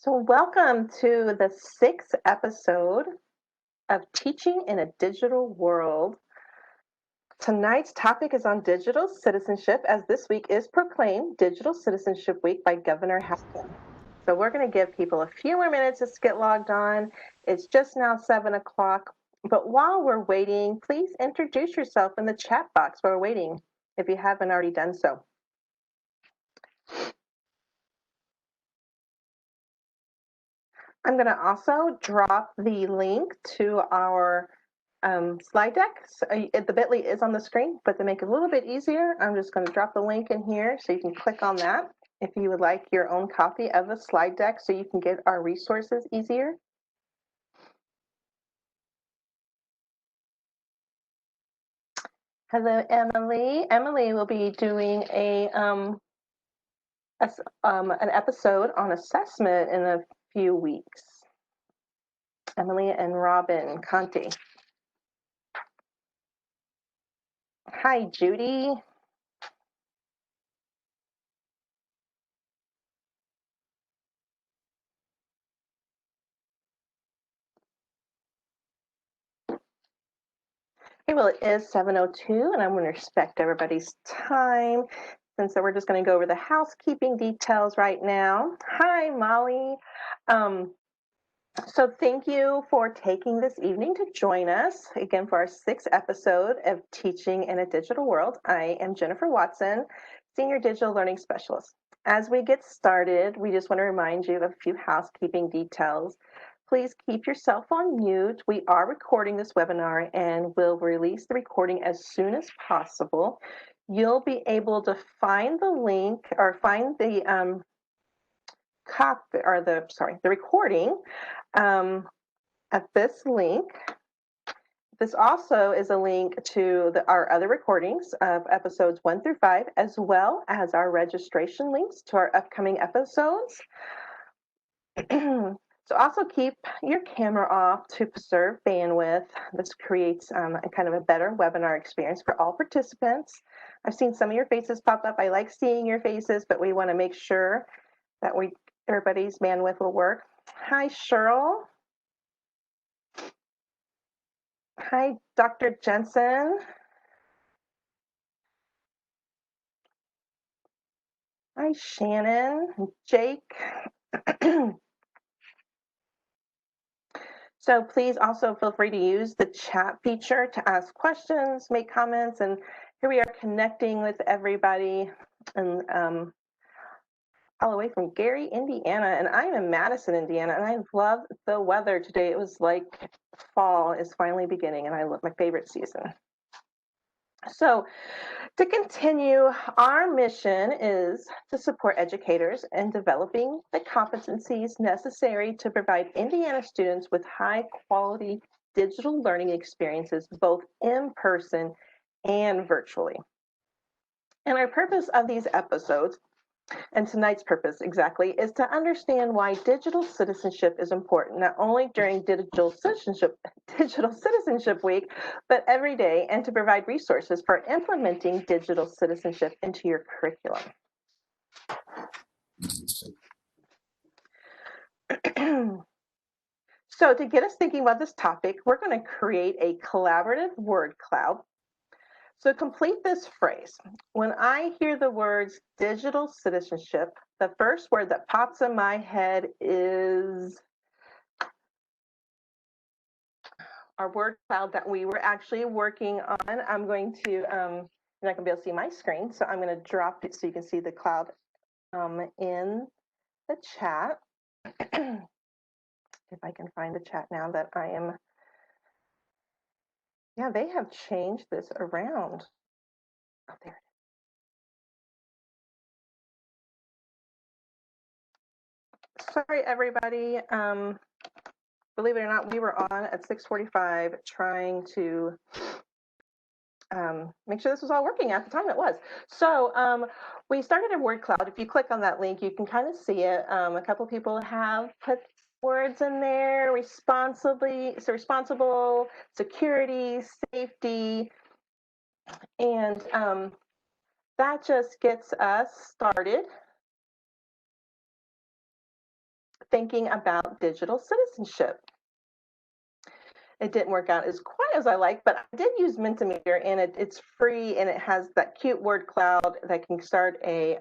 So, welcome to the sixth episode of Teaching in a Digital World. Tonight's topic is on digital citizenship, as this week is proclaimed Digital Citizenship Week by Governor Houston. So, we're going to give people a few more minutes to get logged on. It's just now 7 o'clock. But while we're waiting, please introduce yourself in the chat box while we're waiting if you haven't already done so. I'm going to also drop the link to our slide deck. So, the bit.ly is on the screen, but to make it a little bit easier, I'm just going to drop the link in here so you can click on that if you would like your own copy of the slide deck so you can get our resources easier. Hello, Emily. Emily will be doing an episode on assessment in a few weeks. Emily and Robin Conti. Hi, Judy. Okay, well, it is 7:02, and I'm going to respect everybody's time. And so we're just going to go over the housekeeping details right now. Hi, Molly. So thank you for taking this evening to join us again for our sixth episode of Teaching in a Digital World. I am Jennifer Watson, Senior Digital Learning Specialist. As we get started, we just want to remind you of a few housekeeping details. Please keep yourself on mute. We are recording this webinar and will release the recording as soon as possible. You'll be able to find the link or find the recording at this link. This also is a link to our other recordings of episodes 1 through 5, as well as our registration links to our upcoming episodes. So also keep your camera off to preserve bandwidth. This creates a kind of a better webinar experience for all participants. I've seen some of your faces pop up. I like seeing your faces, but we want to make sure that everybody's bandwidth will work. Hi, Cheryl. Hi, Dr. Jensen. Hi, Shannon, Jake. So please also feel free to use the chat feature to ask questions, make comments, and here we are connecting with everybody and all the way from Gary, Indiana, and I'm in Madison, Indiana, and I love the weather today. It was like fall is finally beginning, and I love my favorite season. So to continue, our mission is to support educators in developing the competencies necessary to provide Indiana students with high quality digital learning experiences, both in person and virtually. And our purpose of these episodes, and tonight's purpose exactly, is to understand why digital citizenship is important, not only during Digital Citizenship Week, but every day, and to provide resources for implementing digital citizenship into your curriculum. So to get us thinking about this topic, we're going to create a collaborative word cloud. So complete this phrase. When I hear the words digital citizenship, the first word that pops in my head is our word cloud that we were actually working on. I'm going to, you're not going to be able to see my screen, so I'm going to drop it so you can see the cloud in the chat. If I can find the chat now that I am, yeah, they have changed this around. Oh, there it is. Sorry, everybody. Believe it or not, we were on at 6:45 trying to make sure this was all working. At the time it was. So we started a word cloud. If you click on that link, you can kind of see it. A couple people have put words in there: responsible, security, safety, and that just gets us started thinking about digital citizenship. It didn't work out as quite as I like, but I did use Mentimeter, and it's free, and it has that cute word cloud that can start a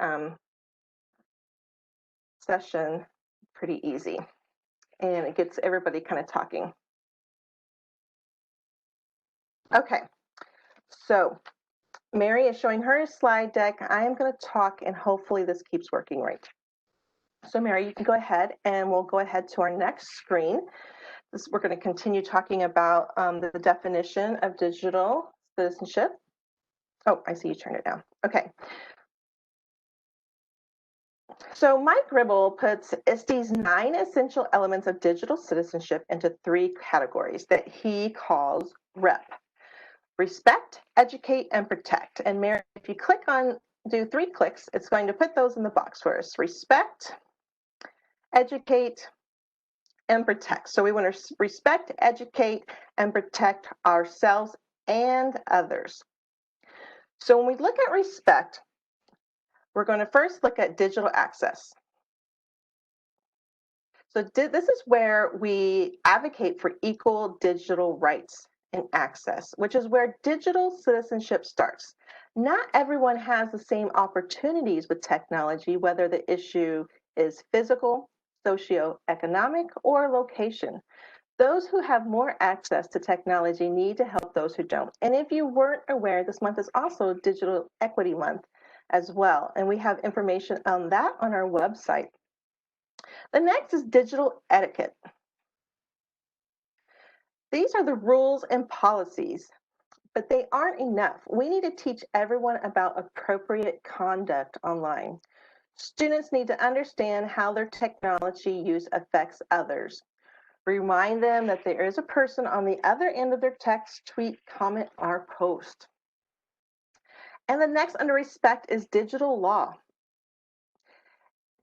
session pretty easy, and it gets everybody kind of talking. Okay, so Mary is showing her slide deck. I am going to talk, and hopefully this keeps working right. So Mary, you can go ahead, and we'll go ahead to our next screen. We're going to continue talking about the definition of digital citizenship. Oh, I see you turned it down. Okay. So Mike Gribble puts ISTE's 9 essential elements of digital citizenship into 3 categories that he calls REP: respect, educate, and protect. And Mary, if you do 3 clicks, it's going to put those in the box for us: respect, educate, and protect. So we want to respect, educate, and protect ourselves and others. So when we look at respect, we're going to first look at digital access. So this is where we advocate for equal digital rights and access, which is where digital citizenship starts. Not everyone has the same opportunities with technology, whether the issue is physical, socioeconomic, or location. Those who have more access to technology need to help those who don't. And if you weren't aware, this month is also Digital Equity Month as well. And we have information on that on our website. The next is digital etiquette. These are the rules and policies, but they aren't enough. We need to teach everyone about appropriate conduct online. Students need to understand how their technology use affects others. Remind them that there is a person on the other end of their text, tweet, comment, or post. And the next under respect is digital law.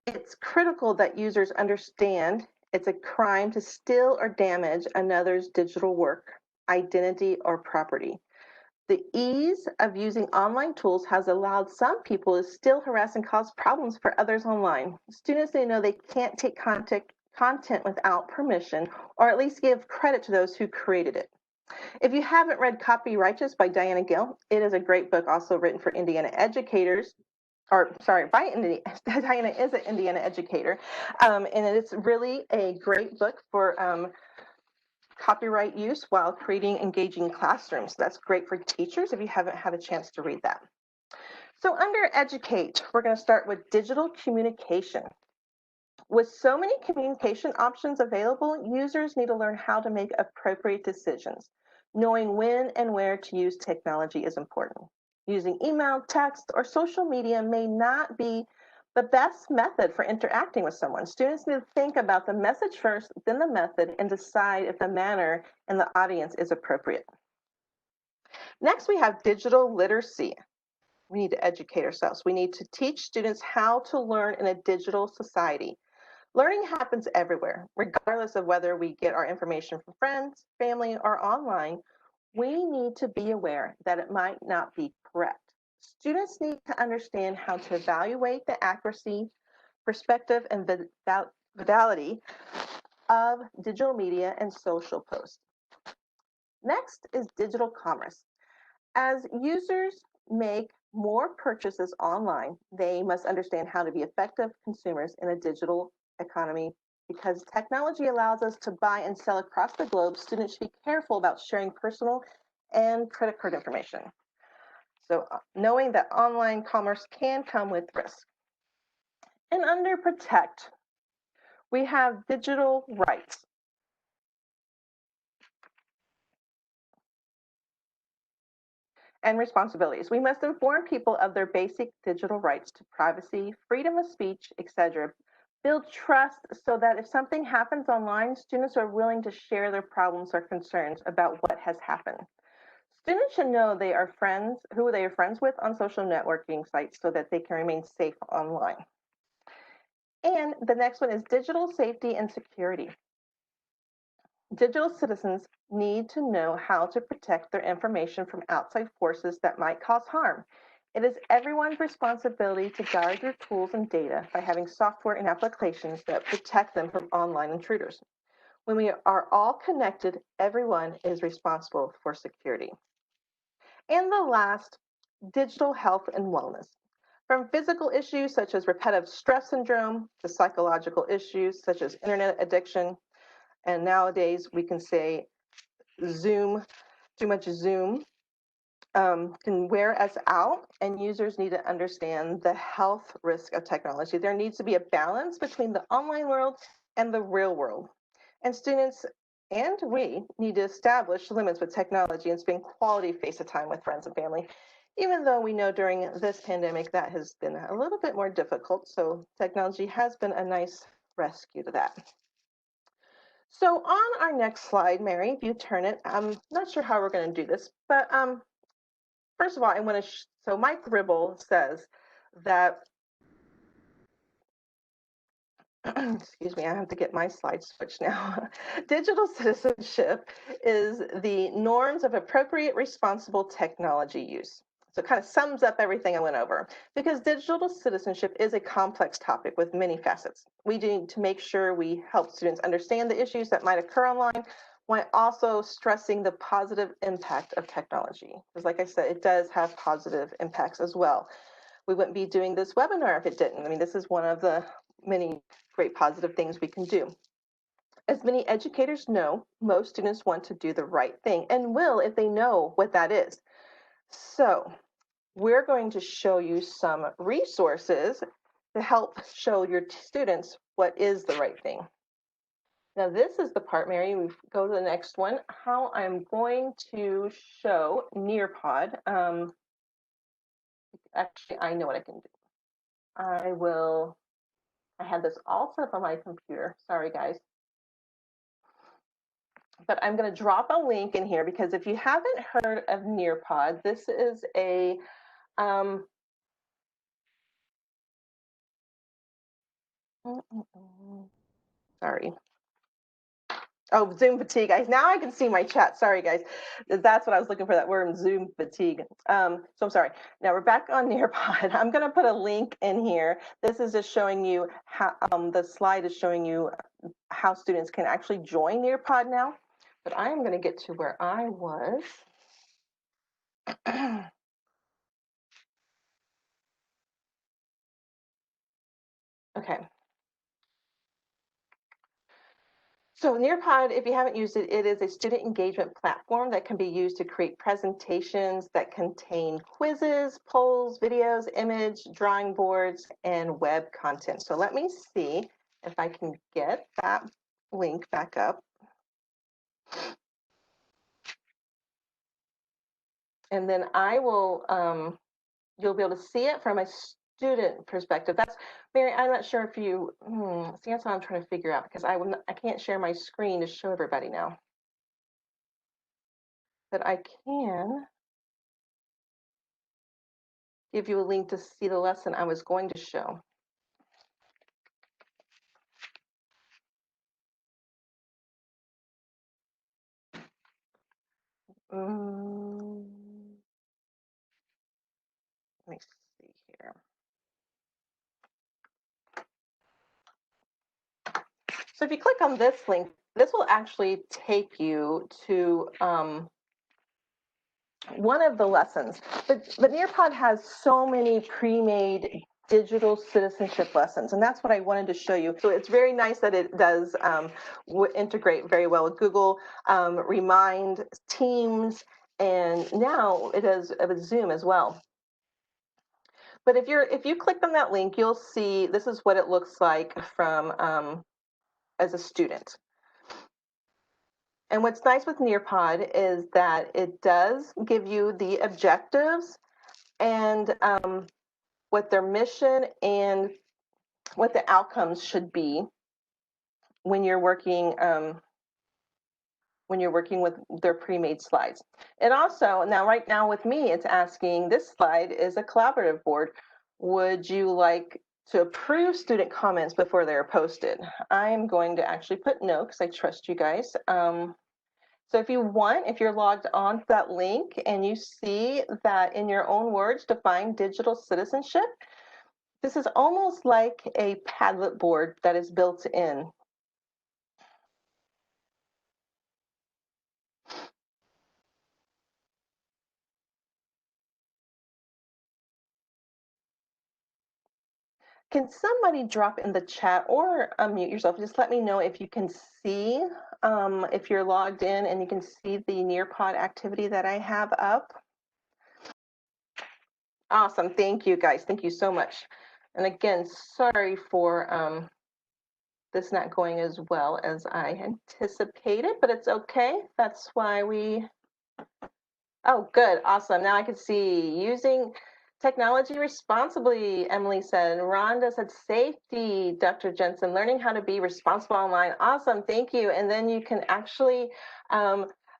It's critical that users understand it's a crime to steal or damage another's digital work, identity, or property. The ease of using online tools has allowed some people to still harass and cause problems for others online. Students need to know they can't take content without permission, or at least give credit to those who created it. If you haven't read Copy Righteous by Diana Gill, it is a great book also written for Indiana educators. Diana is an Indiana educator, and it's really a great book for copyright use while creating engaging classrooms. That's great for teachers if you haven't had a chance to read that. So under educate, we're going to start with digital communication. With so many communication options available, users need to learn how to make appropriate decisions. Knowing when and where to use technology is important. Using email, text, or social media may not be the best method for interacting with someone. Students need to think about the message first, then the method, and decide if the manner and the audience is appropriate. Next, we have digital literacy. We need to educate ourselves. We need to teach students how to learn in a digital society. Learning happens everywhere, regardless of whether we get our information from friends, family, or online. We need to be aware that it might not be correct. Students need to understand how to evaluate the accuracy, perspective, and validity of digital media and social posts. Next is digital commerce. As users make more purchases online, they must understand how to be effective consumers in a digital economy. Because technology allows us to buy and sell across the globe, students should be careful about sharing personal and credit card information. So knowing that online commerce can come with risk. And under protect, we have digital rights. And responsibilities. We must inform people of their basic digital rights to privacy, freedom of speech, etc. Build trust so that if something happens online, students are willing to share their problems or concerns about what has happened. Students should know who they are friends with on social networking sites so that they can remain safe online. And the next one is digital safety and security. Digital citizens need to know how to protect their information from outside forces that might cause harm. It is everyone's responsibility to guard your tools and data by having software and applications that protect them from online intruders. When we are all connected, everyone is responsible for security. And the last, digital health and wellness. From physical issues such as repetitive stress syndrome to psychological issues such as internet addiction, and nowadays we can say Zoom, too much Zoom, can wear us out, and users need to understand the health risk of technology. There needs to be a balance between the online world and the real world. And students and we need to establish limits with technology and spend quality face time with friends and family, even though we know during this pandemic that has been a little bit more difficult. So technology has been a nice rescue to that. So on our next slide, Mary, if you turn it, I'm not sure how we're going to do this, but first of all, I want to, so Mike Ribble says that, excuse me, I have to get my slide switched now. Digital citizenship is the norms of appropriate, responsible technology use. So it kind of sums up everything I went over, because digital citizenship is a complex topic with many facets. We need to make sure we help students understand the issues that might occur online, while also stressing the positive impact of technology. Because like I said, it does have positive impacts as well. We wouldn't be doing this webinar if it didn't. I mean, this is one of the many great positive things we can do. As many educators know, most students want to do the right thing and will if they know what that is. So we're going to show you some resources to help show your students what is the right thing. Now this is the part, Mary, we go to the next one, how I'm going to show Nearpod. Actually, I know what I can do. I had this all set up on my computer. Sorry, guys. But I'm going to drop a link in here because if you haven't heard of Nearpod, this is a sorry. Oh, Zoom fatigue, guys. Now I can see my chat. Sorry, guys. That's what I was looking for, that word, Zoom fatigue. So I'm sorry. Now we're back on Nearpod. I'm going to put a link in here. This is just showing you how, the slide is showing you how students can actually join Nearpod now. But I am going to get to where I was. Okay. So Nearpod, if you haven't used it, it is a student engagement platform that can be used to create presentations that contain quizzes, polls, videos, image, drawing boards, and web content. So let me see if I can get that link back up. And then I will, you'll be able to see it from a student perspective. That's, Mary, I'm not sure if you, see, that's what I'm trying to figure out, because I can't share my screen to show everybody now. But I can give you a link to see the lesson I was going to show. Let me see here. So if you click on this link, this will actually take you to one of the lessons. But Nearpod has so many pre-made digital citizenship lessons, and that's what I wanted to show you. So it's very nice that it does integrate very well with Google, Remind, Teams, and now it does with Zoom as well. But if you click on that link, you'll see this is what it looks like from as a student. And what's nice with Nearpod is that it does give you the objectives and what their mission and what the outcomes should be when you're working with their pre-made slides. And also, now right now with me, it's asking, this slide is a collaborative board. Would you like to approve student comments before they're posted? I'm going to actually put no, because I trust you guys. So if you want, if you're logged on to that link and you see that in your own words, define digital citizenship, this is almost like a Padlet board that is built in. Can somebody drop in the chat or unmute yourself? Just let me know if you can see, if you're logged in and you can see the Nearpod activity that I have up. Awesome. Thank you, guys. Thank you so much. And again, sorry for this not going as well as I anticipated, but it's okay. That's why we Oh, good. Awesome. Now I can see using technology responsibly, Emily said. And Rhonda said safety, Dr. Jensen, learning how to be responsible online. Awesome. Thank you. And then you can actually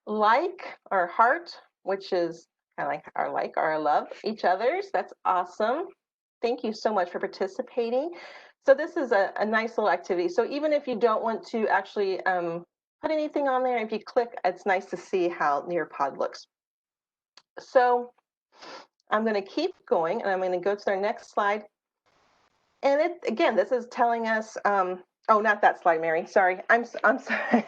like or heart, which is kind of like or love each other's. That's awesome. Thank you so much for participating. So this is a nice little activity. So even if you don't want to actually put anything on there, if you click, it's nice to see how Nearpod looks. So I'm going to keep going and I'm going to go to our next slide. And it, again, this is telling us, oh, not that slide, Mary. Sorry. I'm sorry.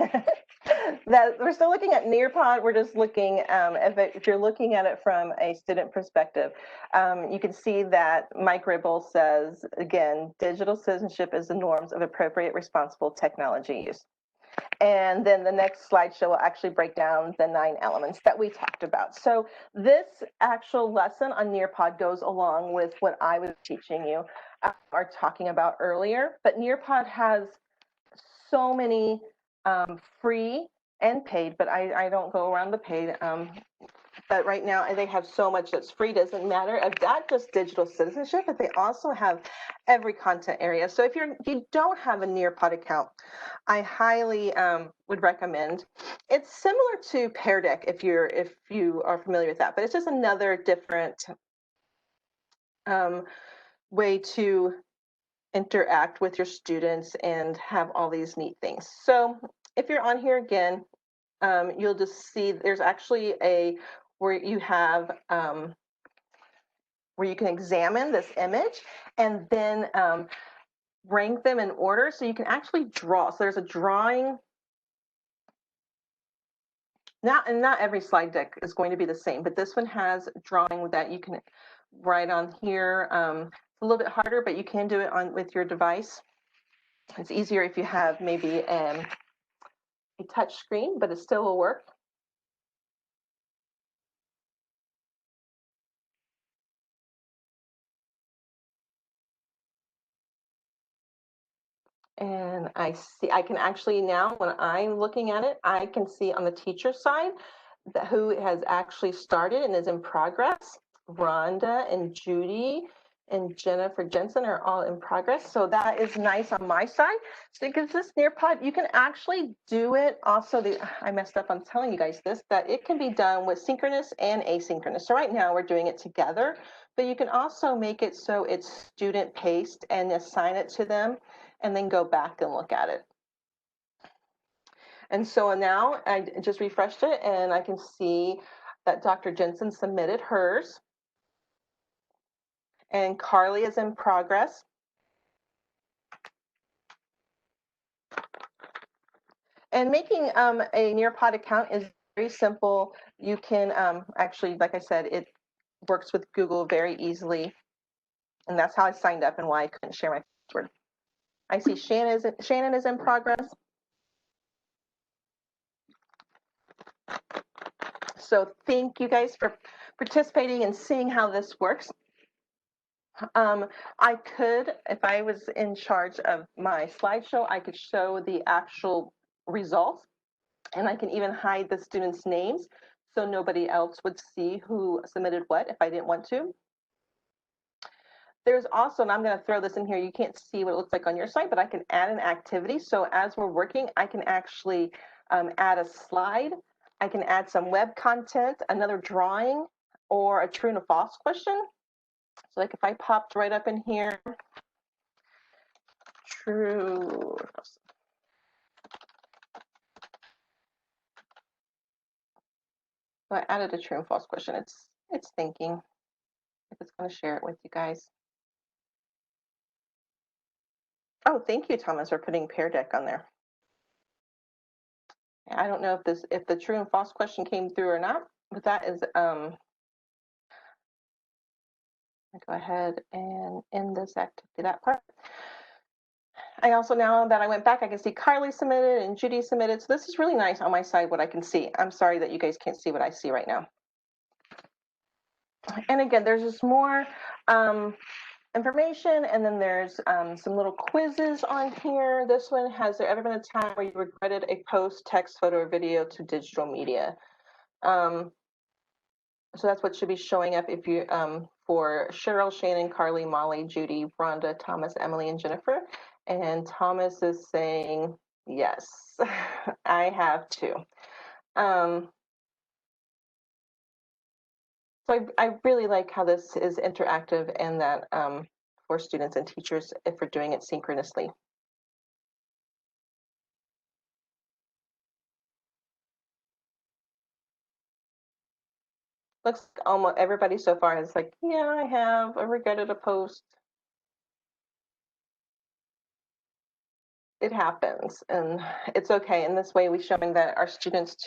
That we're still looking at Nearpod. We're just looking, if you're looking at it from a student perspective, you can see that Mike Ribble says, again, digital citizenship is the norms of appropriate, responsible technology use. And then the next slideshow will actually break down the 9 elements that we talked about. So this actual lesson on Nearpod goes along with what I was teaching you or talking about earlier. But Nearpod has so many free and paid, but I don't go around the paid. But right now they have so much that's free. Doesn't matter if not just digital citizenship, but they also have every content area. So if you don't have a Nearpod account, I highly would recommend. It's similar to Pear Deck if you are familiar with that, but it's just another different way to interact with your students and have all these neat things. So if you're on here again, you'll just see there's actually where you have where you can examine this image and then rank them in order. So you can actually draw. So there's a drawing. Not every slide deck is going to be the same, but this one has drawing that you can write on here. It's a little bit harder, but you can do it with your device. It's easier if you have maybe a touch screen, but it still will work. And I can actually now, when I'm looking at it, I can see on the teacher side who has actually started and is in progress. Rhonda and Judy and Jennifer Jensen are all in progress. So that is nice on my side. So because this Nearpod, you can actually do it also, I messed up on telling you guys this, that it can be done with synchronous and asynchronous. So right now we're doing it together, but you can also make it so it's student paced and assign it to them and then go back and look at it. And so now I just refreshed it and I can see that Dr. Jensen submitted hers and Carly is in progress. And making a Nearpod account is very simple. You can actually, like I said, it works with Google very easily. And that's how I signed up and why I couldn't share my password. I see Shannon is in progress. So thank you guys for participating and seeing how this works. I could, if I was in charge of my slideshow, I could show the actual results and I can even hide the students' names so nobody else would see who submitted what if I didn't want to. There's also, and I'm going to throw this in here, you can't see what it looks like on your site, but I can add an activity. So as we're working, I can actually add a slide. I can add some web content, another drawing, or a true and a false question. So like if I popped right up in here, true, So I added a true and false question. It's thinking if it's going to share it with you guys. Oh, thank you, Thomas, for putting Pear Deck on there. I don't know if the true and false question came through or not, but that is go ahead and end this activity, that part. I also, now that I went back, I can see Carly submitted and Judy submitted. So this is really nice on my side, what I can see. I'm sorry that you guys can't see what I see right now. And again, there's just more information, and then there's some little quizzes on here. This one, has there ever been a time where you regretted a post, text, photo, or video to digital media? So that's what should be showing up if you for Cheryl, Shannon, Carly, Molly, Judy, Rhonda, Thomas, Emily, and Jennifer. And Thomas is saying, yes, I have too. So I really like how this is interactive, and that for students and teachers, if we're doing it synchronously. Looks like almost everybody so far is like, yeah, I regretted a post. It happens, and it's okay. In this way, we're showing that our students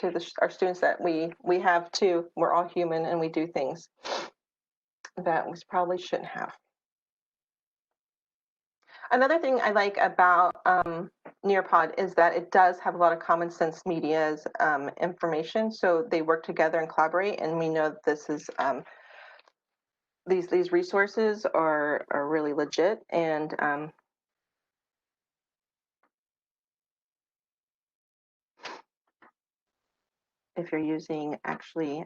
our students that we have too. We're all human, and we do things that we probably shouldn't have. Another thing I like about Nearpod is that it does have a lot of Common Sense Media's information. So they work together and collaborate, and we know this is these resources are really legit. And if you're using actually,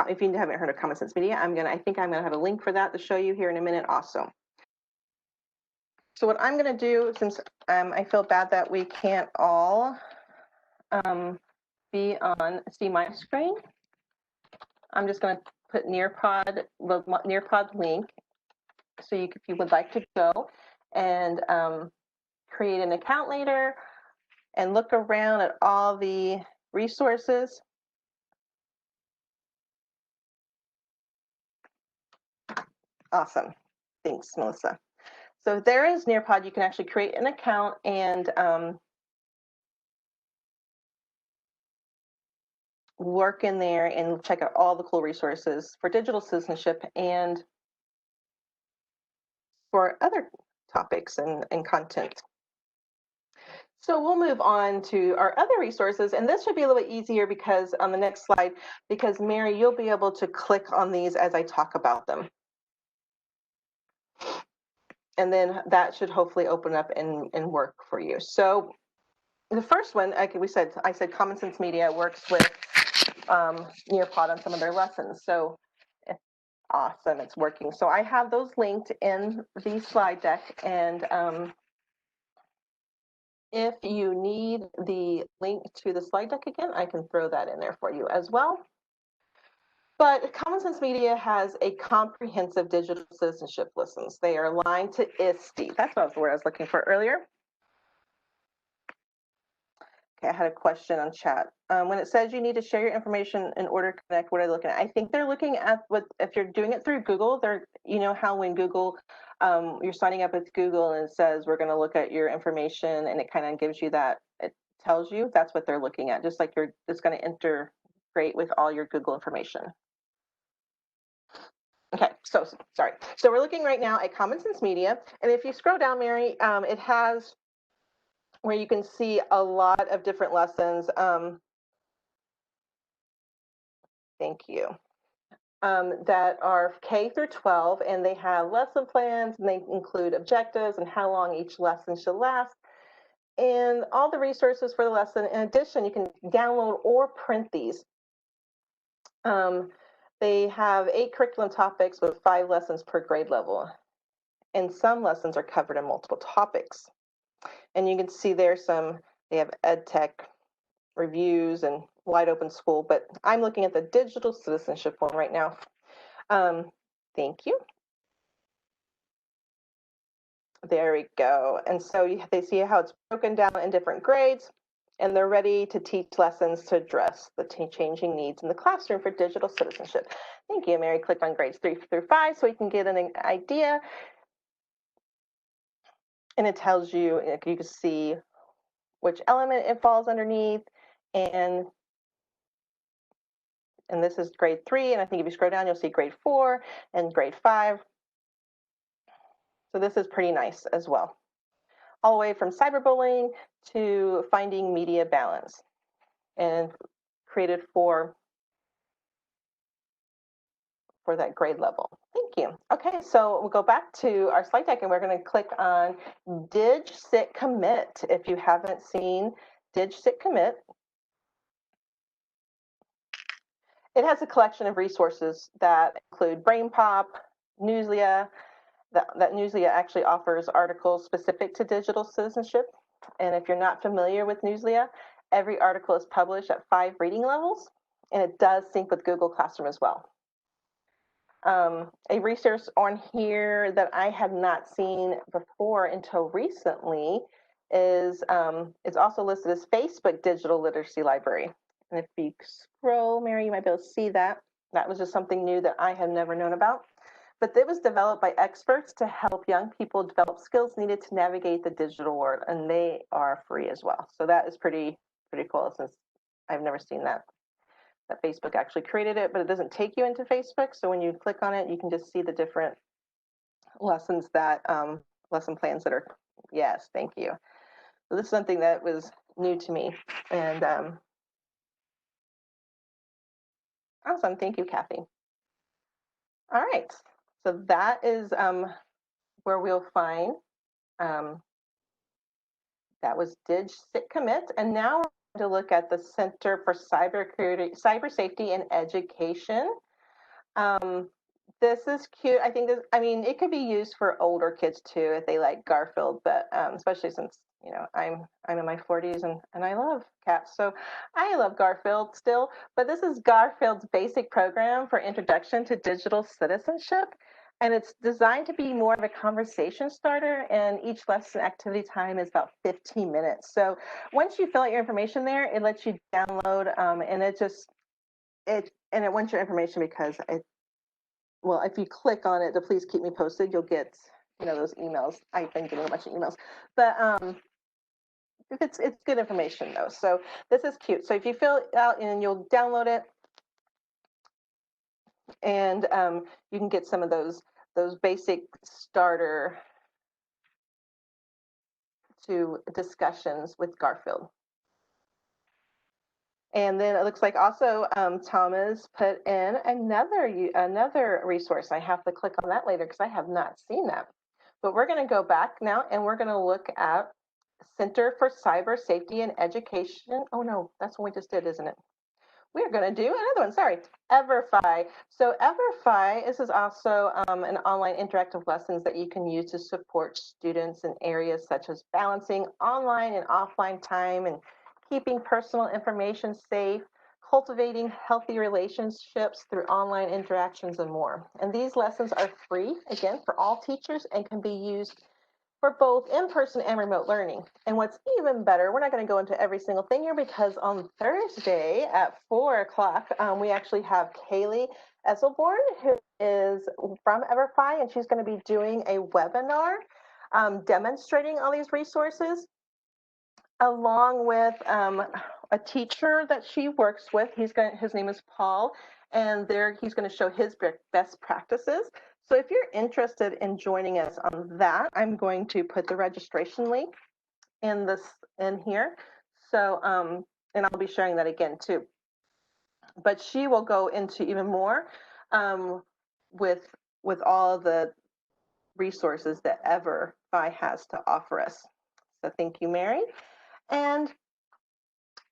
if you haven't heard of Common Sense Media, I think I'm gonna have a link for that to show you here in a minute also. So what I'm gonna do, since I feel bad that we can't all see my screen, I'm just gonna put Nearpod, the Nearpod link, so if you would like to go and create an account later and look around at all the resources. Awesome. Thanks, Melissa. So there is Nearpod. You can actually create an account and work in there and check out all the cool resources for digital citizenship and for other topics and content. So we'll move on to our other resources, and this should be a little bit easier because on the next slide, because Mary, you'll be able to click on these as I talk about them. And then that should hopefully open up and work for you. So the first one, I said Common Sense Media works with Nearpod on some of their lessons. So awesome, it's working. So I have those linked in the slide deck, and if you need the link to the slide deck again, I can throw that in there for you as well. But Common Sense Media has a comprehensive digital citizenship lessons. They are aligned to ISTE. That's the word I was looking for earlier. Okay, I had a question on chat. When it says you need to share your information in order to connect, what are they looking at? I think they're looking at if you're doing it through Google, you know how when Google, you're signing up with Google and it says we're going to look at your information, and it kind of gives you that, it tells you, that's what they're looking at, just like it's going to integrate with all your Google information. Okay, so sorry. So we're looking right now at Common Sense Media, and if you scroll down, Mary, it has where you can see a lot of different lessons. Thank you. That are K through 12, and they have lesson plans, and they include objectives and how long each lesson should last, and all the resources for the lesson. In addition, you can download or print these. They have 8 curriculum topics with 5 lessons per grade level, and some lessons are covered in multiple topics. And you can see there they have ed tech reviews and wide open school, but I'm looking at the digital citizenship one right now. Thank you. There we go. And so they see how it's broken down in different grades. and they're ready to teach lessons to address the changing needs in the classroom for digital citizenship. Thank you, Mary. Click on grades 3 through 5 so you can get an idea. And it tells you, you can see which element it falls underneath. And this is grade 3. And I think if you scroll down, you'll see grade 4 and grade 5. So this is pretty nice as well. All the way from cyberbullying to finding media balance, and created for that grade level. Thank you. Okay, so we'll go back to our slide deck and we're going to click on Dig Commit. If you haven't seen Dig Commit, it has a collection of resources that include BrainPop, Newslia. That Newslia actually offers articles specific to digital citizenship. And if you're not familiar with Newslia, every article is published at 5 reading levels, and it does sync with Google Classroom as well. A resource on here that I had not seen before until recently is it's also listed as Facebook Digital Literacy Library. And if you scroll, Mary, you might be able to see that. That was just something new that I had never known about. But it was developed by experts to help young people develop skills needed to navigate the digital world, and they are free as well. So that is pretty cool, since I've never seen that Facebook actually created it, but it doesn't take you into Facebook. So when you click on it, you can just see the different lessons that lesson plans that are. Yes, thank you. So this is something that was new to me, and awesome. Thank you, Kathy. All right, so that is where we'll find that was Dig Commit, and now we're going to look at the Center for Cyber Safety and Education. This is cute. I think I mean, it could be used for older kids too if they like Garfield, but especially since I'm in my 40s and I love cats, so I love Garfield still. But this is Garfield's basic program for introduction to digital citizenship, and it's designed to be more of a conversation starter. And each lesson activity time is about 15 minutes. So once you fill out your information there, it lets you download, and it wants your information because well, if you click on it, the please keep me posted, you'll get, those emails. I've been getting a bunch of emails, but it's good information though. So this is cute. So if you fill it out and you'll download it, and you can get some of those basic starter to discussions with Garfield. And then it looks like also Thomas put in another resource. I have to click on that later because I have not seen that. But we're going to go back now and we're going to look at Center for Cyber Safety and Education. Oh no, that's what we just did, isn't it? We're going to do another one. Sorry, Everfi. So Everfi, this is also an online interactive lessons that you can use to support students in areas such as balancing online and offline time and keeping personal information safe, cultivating healthy relationships through online interactions, and more. And these lessons are free, again, for all teachers, and can be used for both in-person and remote learning. And what's even better, we're not going to go into every single thing here because on Thursday at 4 o'clock, we actually have Kaylee Esselborn, who is from Everfi, and she's going to be doing a webinar demonstrating all these resources, along with a teacher that she works with. His name is Paul, and he's going to show his best practices. So if you're interested in joining us on that, I'm going to put the registration link in here. So and I'll be sharing that again too. But she will go into even more with all the resources that Everfi has to offer us. So thank you, Mary. And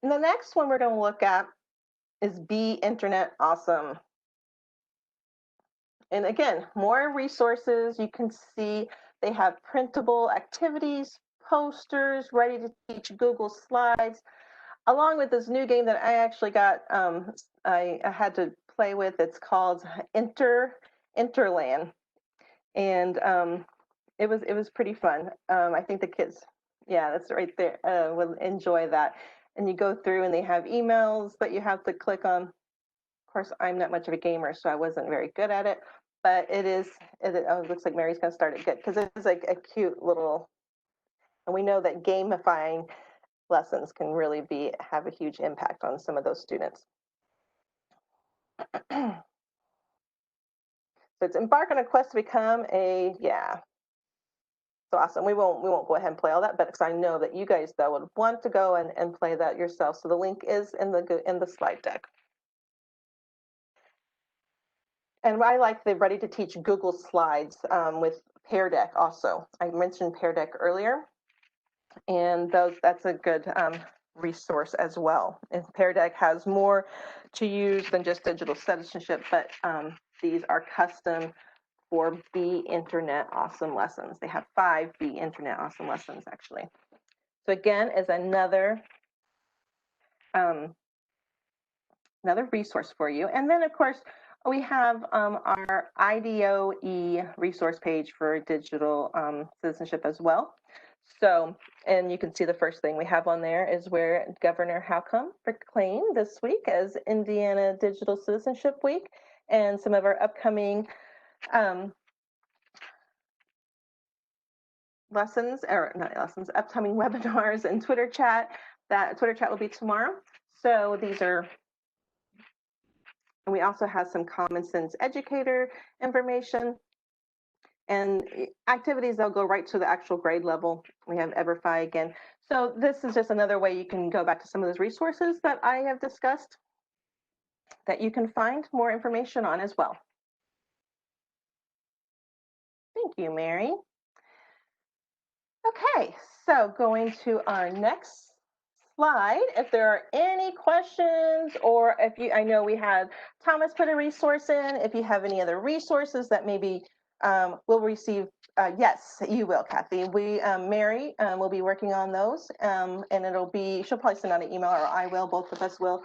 the next one we're going to look at is Be Internet Awesome. And again, more resources. You can see they have printable activities, posters, ready to teach Google Slides, along with this new game that I actually got, I had to play with. It's called Interland. And it was pretty fun. I think the kids, yeah, that's right there, will enjoy that. and you go through and they have emails that you have to click on. Of course, I'm not much of a gamer, so I wasn't very good at it, but it looks like Mary's going to start it good because it's like a cute little, and we know that gamifying lessons can really have a huge impact on some of those students. So it's embark on a quest to become so awesome. We won't go ahead and play all that, but because I know that you guys though would want to go and play that yourself. So the link is in the slide deck. And I like the Ready to Teach Google Slides with Pear Deck also. I mentioned Pear Deck earlier, and that's a good resource as well. And Pear Deck has more to use than just digital citizenship, but these are custom for Be Internet Awesome Lessons. They have 5 Be Internet Awesome Lessons actually. So again, is another resource for you. And then of course, we have our IDOE resource page for digital citizenship as well. So, and you can see the first thing we have on there is where Governor Holcomb proclaimed this week as Indiana Digital Citizenship Week, and some of our upcoming upcoming webinars and Twitter chat. That Twitter chat will be tomorrow. So these are, and we also have some common sense educator information and activities that'll go right to the actual grade level. We have Everfi again. So this is just another way you can go back to some of those resources that I have discussed that you can find more information on as well. Thank you, Mary. Okay, so going to our next slide. If there are any questions, or if you, I know we had Thomas put a resource in. If you have any other resources that maybe we'll receive, yes, you will, Kathy. Mary will be working on those, and she'll probably send out an email, or I will, both of us will,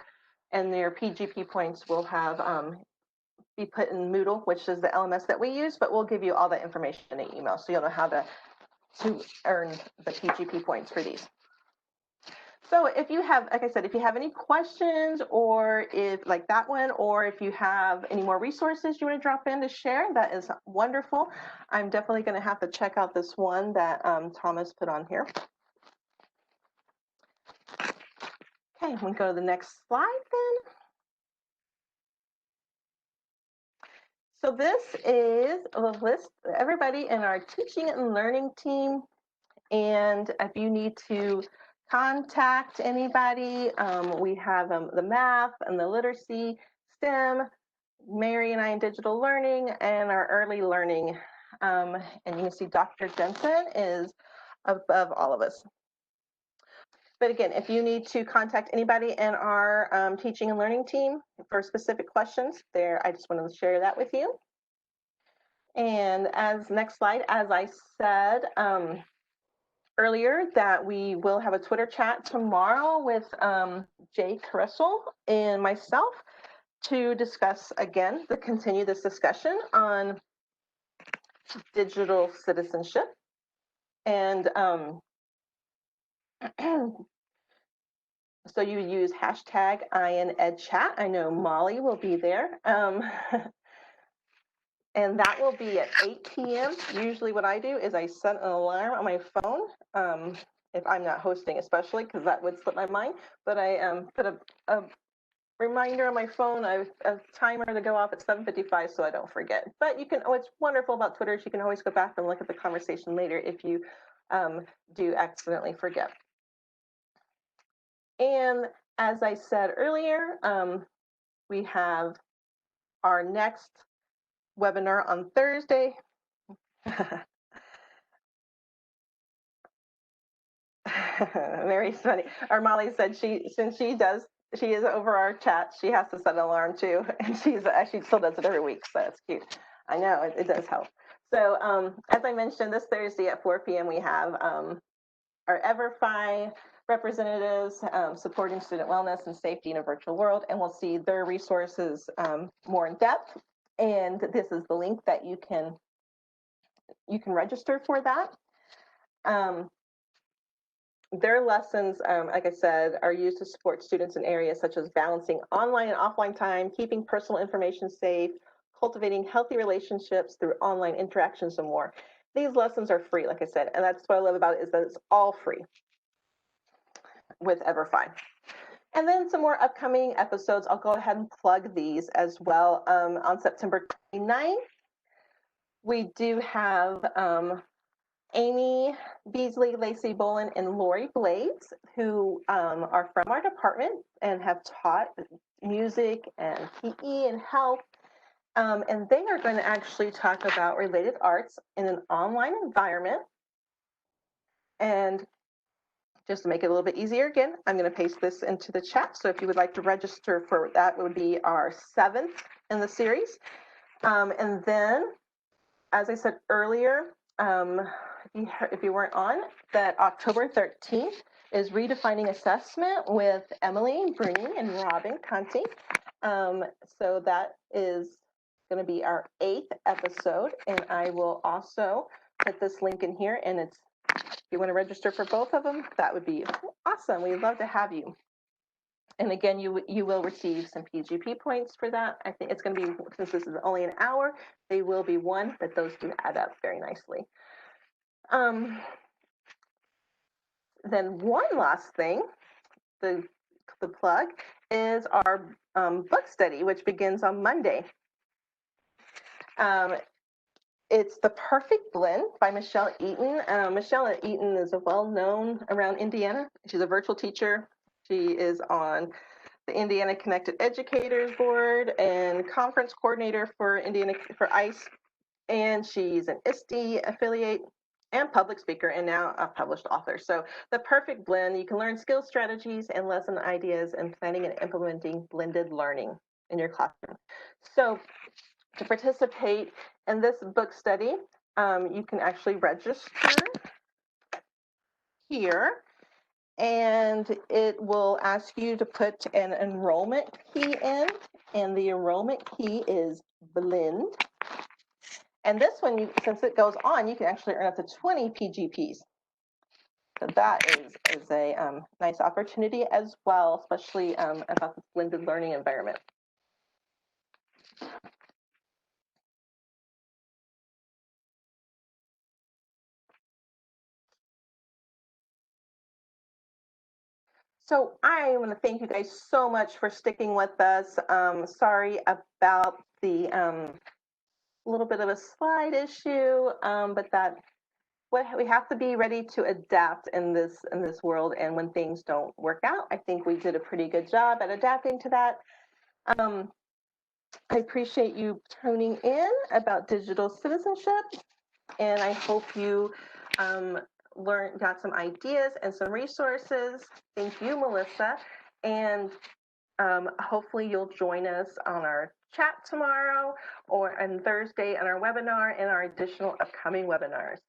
and their PGP points will have be put in Moodle, which is the LMS that we use, but we'll give you all that information in an email, so you'll know how to earn the PGP points for these. So if you have, like I said, if you have any questions, or if like that one, or if you have any more resources you want to drop in to share, that is wonderful. I'm definitely going to have to check out this one that Thomas put on here. Okay, we'll go to the next slide then. So this is a list of everybody in our teaching and learning team. And if you need to contact anybody, we have the math and the literacy, STEM, Mary and I in digital learning, and our early learning. And you can see Dr. Jensen is above all of us. But again, if you need to contact anybody in our teaching and learning team for specific questions there, I just wanted to share that with you. And as next slide, as I said earlier, that we will have a Twitter chat tomorrow with Jay Cressel and myself to discuss again, to continue this discussion on digital citizenship. And so you use hashtag #INEdChat. I know Molly will be there. And that will be at 8 p.m. Usually what I do is I set an alarm on my phone, if I'm not hosting especially, because that would slip my mind. But I put a reminder on my phone, a timer to go off at 7:55 so I don't forget. But you can, what's wonderful about Twitter is you can always go back and look at the conversation later if you do accidentally forget. And as I said earlier, we have our next webinar on Thursday. Very funny. Our Molly said since she is over our chat, she has to set an alarm too, and she still does it every week, so that's cute. I know it does help. So as I mentioned, this Thursday at 4 p.m. we have our Everfi representatives supporting student wellness and safety in a virtual world, and we'll see their resources more in depth. And this is the link that you can register for that. their lessons, like I said, are used to support students in areas such as balancing online and offline time, keeping personal information safe, cultivating healthy relationships through online interactions, and more. These lessons are free, like I said, and that's what I love about it, is that it's all free with EverFi. And then some more upcoming episodes. I'll go ahead and plug these as well. On September 29th, we do have Amy Beasley, Lacey Bolin, and Lori Blades, who are from our department and have taught music and PE and health. And they are going to actually talk about related arts in an online environment. And just to make it a little bit easier, again, I'm going to paste this into the chat. So if you would like to register for that, it would be our 7th in the series. And then, as I said earlier, if you weren't on, that October 13th is Redefining Assessment with Emily Bruni and Robin Conti. So that is going to be our 8th episode, and I will also put this link in here, and it's, if you want to register for both of them, that would be awesome. We'd love to have you. And again, you will receive some PGP points for that. I think it's going to be, since this is only an hour, they will be 1, but those do add up very nicely. Then one last thing, the plug, is our book study, which begins on Monday. It's The Perfect Blend by Michelle Eaton. Michelle Eaton is well-known around Indiana. She's a virtual teacher. She is on the Indiana Connected Educators Board and conference coordinator for ICE. And she's an ISTE affiliate and public speaker, and now a published author. So The Perfect Blend, you can learn skill strategies and lesson ideas in planning and implementing blended learning in your classroom. So to participate in this book study, you can actually register here, and it will ask you to put an enrollment key in, and the enrollment key is blend. And this one, since it goes on, you can actually earn up to 20 PGPs. So that is a nice opportunity as well, especially about the blended learning environment. So I want to thank you guys so much for sticking with us. Sorry about the little bit of a slide issue, but we have to be ready to adapt in this world. And when things don't work out, I think we did a pretty good job at adapting to that. I appreciate you tuning in about digital citizenship, and I hope you got some ideas and some resources. Thank you, Melissa, and hopefully you'll join us on our chat tomorrow or on Thursday on our webinar and our additional upcoming webinars.